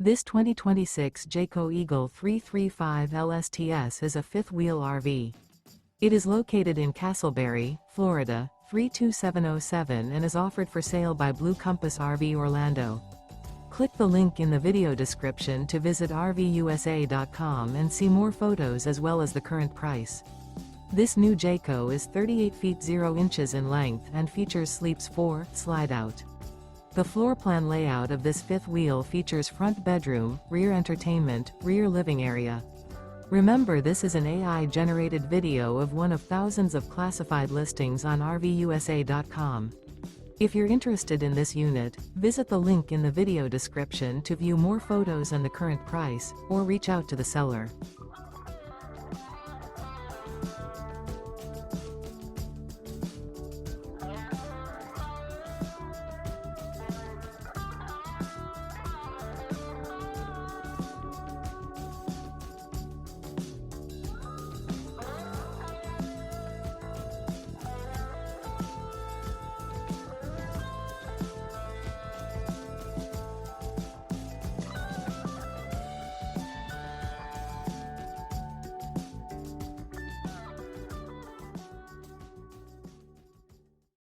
This 2026 Jayco Eagle 335 LSTS is a fifth-wheel RV. It is located in Casselberry, Florida, 32707 and is offered for sale by Blue Compass RV Orlando. Click the link in the video description to visit RVUSA.com and see more photos as well as the current price. This new Jayco is 38 feet 0 inches in length and features Sleeps 4 Slideout. The floor plan layout of this fifth wheel features front bedroom, rear entertainment, rear living area. Remember, this is an AI-generated video of one of thousands of classified listings on RVUSA.com. If you're interested in this unit, visit the link in the video description to view more photos and the current price, or reach out to the seller.